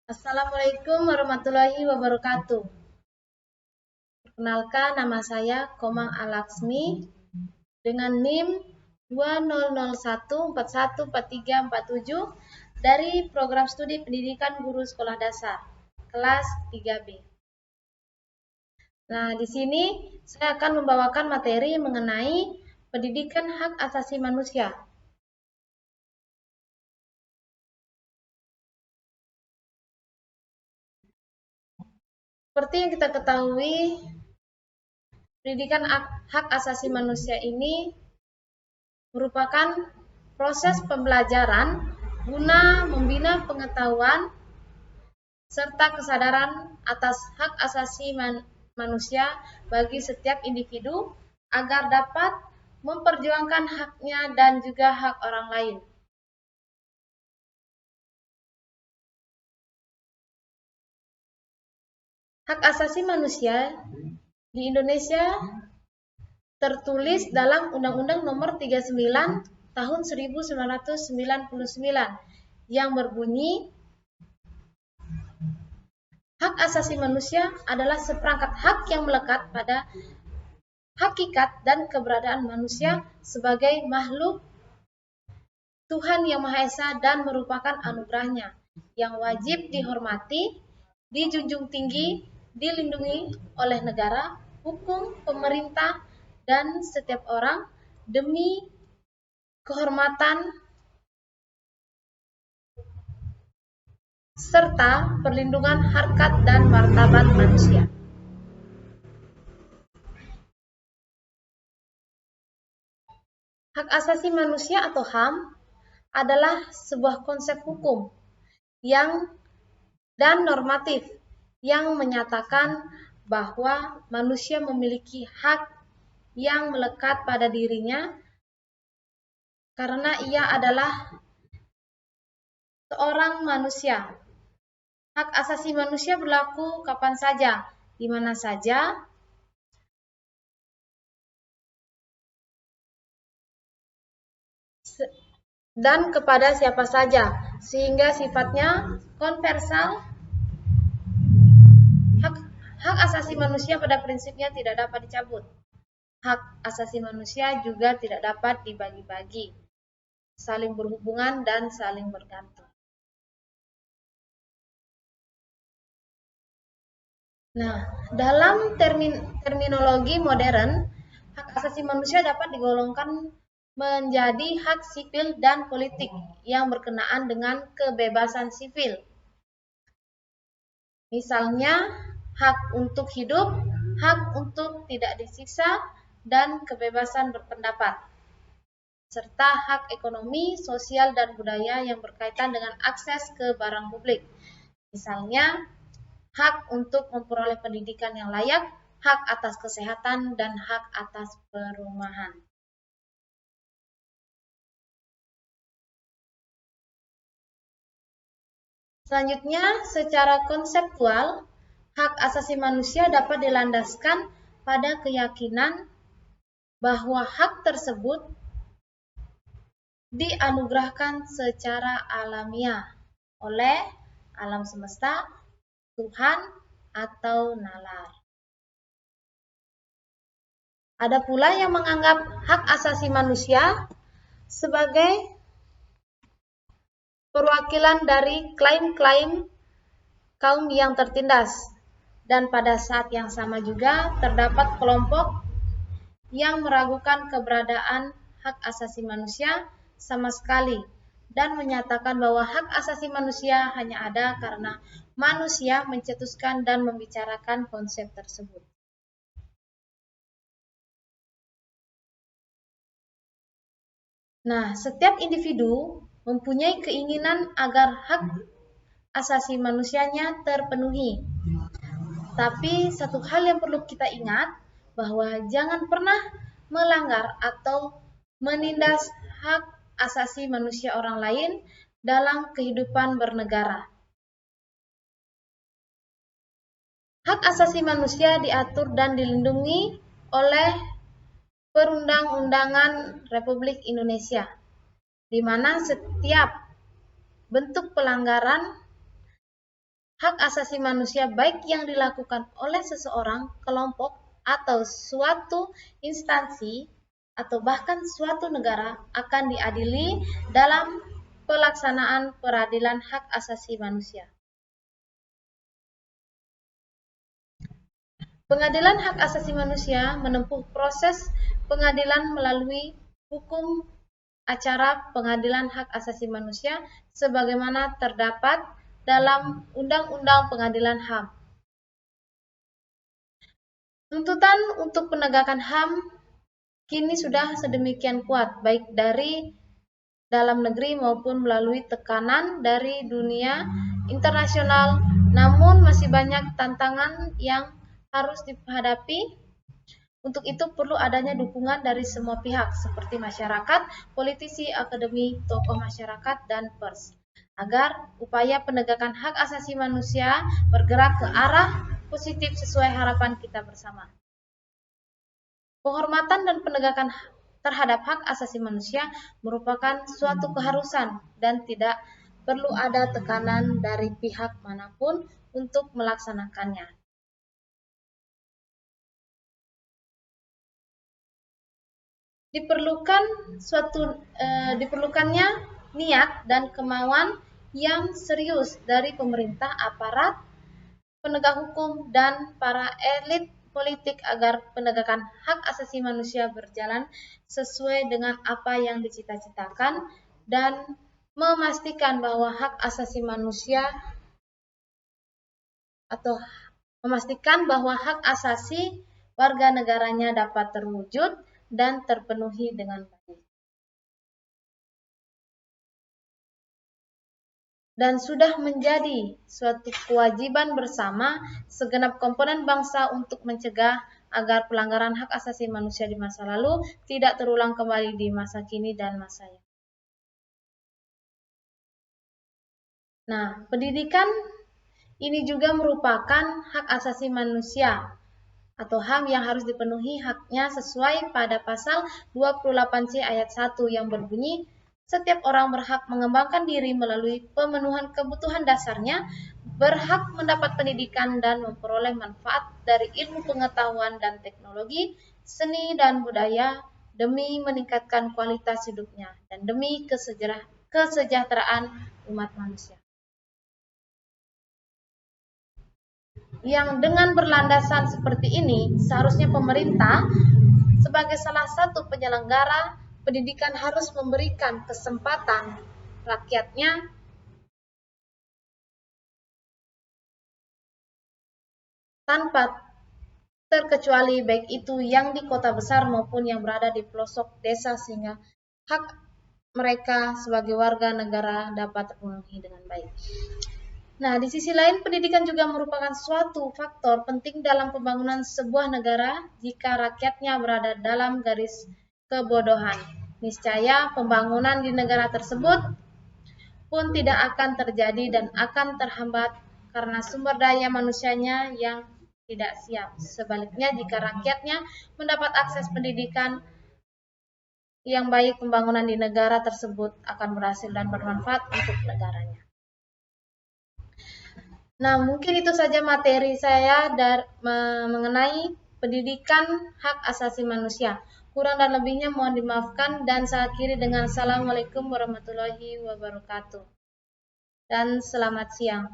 Assalamualaikum warahmatullahi wabarakatuh. Perkenalkan, nama saya Komang Alaksmi dengan NIM 2001414347 dari Program Studi Pendidikan Guru Sekolah Dasar kelas 3B. Nah, di sini saya akan membawakan materi mengenai pendidikan hak asasi manusia. Seperti yang kita ketahui, pendidikan hak asasi manusia ini merupakan proses pembelajaran guna membina pengetahuan serta kesadaran atas hak asasi manusia bagi setiap individu agar dapat memperjuangkan haknya dan juga hak orang lain. Hak asasi manusia di Indonesia tertulis dalam Undang-Undang Nomor 39 Tahun 1999 yang berbunyi, hak asasi manusia adalah seperangkat hak yang melekat pada hakikat dan keberadaan manusia sebagai makhluk Tuhan Yang Maha Esa dan merupakan anugerahnya yang wajib dihormati, dijunjung tinggi, dilindungi oleh negara, hukum, pemerintah, dan setiap orang demi kehormatan serta perlindungan harkat dan martabat manusia. Hak asasi manusia atau HAM adalah sebuah konsep hukum yang dan normatif yang menyatakan bahwa manusia memiliki hak yang melekat pada dirinya karena ia adalah seorang manusia. Hak asasi manusia berlaku kapan saja, di mana saja, dan kepada siapa saja, sehingga sifatnya universal. Hak asasi manusia pada prinsipnya tidak dapat dicabut. Hak asasi manusia juga tidak dapat dibagi-bagi, saling berhubungan dan saling bergantung. Nah, dalam terminologi modern, hak asasi manusia dapat digolongkan menjadi hak sipil dan politik yang berkenaan dengan kebebasan sipil. Misalnya, hak untuk hidup, hak untuk tidak disiksa, dan kebebasan berpendapat, serta hak ekonomi, sosial, dan budaya yang berkaitan dengan akses ke barang publik. Misalnya, hak untuk memperoleh pendidikan yang layak, hak atas kesehatan, dan hak atas perumahan. Selanjutnya, secara konseptual, hak asasi manusia dapat dilandaskan pada keyakinan bahwa hak tersebut dianugerahkan secara alamiah oleh alam semesta, Tuhan, atau nalar. Ada pula yang menganggap hak asasi manusia sebagai perwakilan dari klaim-klaim kaum yang tertindas, dan pada saat yang sama juga terdapat kelompok yang meragukan keberadaan hak asasi manusia sama sekali dan menyatakan bahwa hak asasi manusia hanya ada karena manusia mencetuskan dan membicarakan konsep tersebut. Nah, setiap individu mempunyai keinginan agar hak asasi manusianya terpenuhi. Tapi satu hal yang perlu kita ingat, bahwa jangan pernah melanggar atau menindas hak asasi manusia orang lain dalam kehidupan bernegara. Hak asasi manusia diatur dan dilindungi oleh Perundang-undangan Republik Indonesia, di mana setiap bentuk pelanggaran hak asasi manusia baik yang dilakukan oleh seseorang, kelompok, atau suatu instansi, atau bahkan suatu negara akan diadili dalam pelaksanaan peradilan hak asasi manusia. Pengadilan hak asasi manusia menempuh proses pengadilan melalui hukum acara pengadilan hak asasi manusia sebagaimana terdapat dalam Undang-Undang Pengadilan HAM. Tuntutan untuk penegakan HAM kini sudah sedemikian kuat, baik dari dalam negeri maupun melalui tekanan dari dunia internasional, namun masih banyak tantangan yang harus dihadapi. Untuk itu perlu adanya dukungan dari semua pihak seperti masyarakat, politisi, akademi, tokoh masyarakat, dan pers, agar upaya penegakan hak asasi manusia bergerak ke arah positif sesuai harapan kita bersama. Penghormatan dan penegakan terhadap hak asasi manusia merupakan suatu keharusan dan tidak perlu ada tekanan dari pihak manapun untuk melaksanakannya. Diperlukannya niat dan kemauan yang serius dari pemerintah, aparat penegak hukum, dan para elit politik agar penegakan hak asasi manusia berjalan sesuai dengan apa yang dicita-citakan dan memastikan bahwa hak asasi manusia atau memastikan bahwa hak asasi warga negaranya dapat terwujud dan terpenuhi dengan baik. Dan sudah menjadi suatu kewajiban bersama segenap komponen bangsa untuk mencegah agar pelanggaran hak asasi manusia di masa lalu tidak terulang kembali di masa kini dan masa yang. Nah, pendidikan ini juga merupakan hak asasi manusia atau HAM yang harus dipenuhi haknya sesuai pada pasal 28C ayat 1 yang berbunyi, setiap orang berhak mengembangkan diri melalui pemenuhan kebutuhan dasarnya, berhak mendapat pendidikan dan memperoleh manfaat dari ilmu pengetahuan dan teknologi, seni dan budaya demi meningkatkan kualitas hidupnya dan demi kesejahteraan umat manusia. Yang dengan berlandasan seperti ini, seharusnya pemerintah sebagai salah satu penyelenggara pendidikan harus memberikan kesempatan rakyatnya tanpa terkecuali baik itu yang di kota besar maupun yang berada di pelosok desa sehingga hak mereka sebagai warga negara dapat terpenuhi dengan baik. Nah, di sisi lain, pendidikan juga merupakan suatu faktor penting dalam pembangunan sebuah negara. Jika rakyatnya berada dalam garis kebodohan, niscaya pembangunan di negara tersebut pun tidak akan terjadi dan akan terhambat karena sumber daya manusianya yang tidak siap. Sebaliknya, jika rakyatnya mendapat akses pendidikan yang baik, pembangunan di negara tersebut akan berhasil dan bermanfaat untuk negaranya. Nah, mungkin itu saja materi saya mengenai pendidikan hak asasi manusia. Kurang dan lebihnya mohon dimaafkan dan saya akhiri dengan Assalamualaikum warahmatullahi wabarakatuh. Dan selamat siang.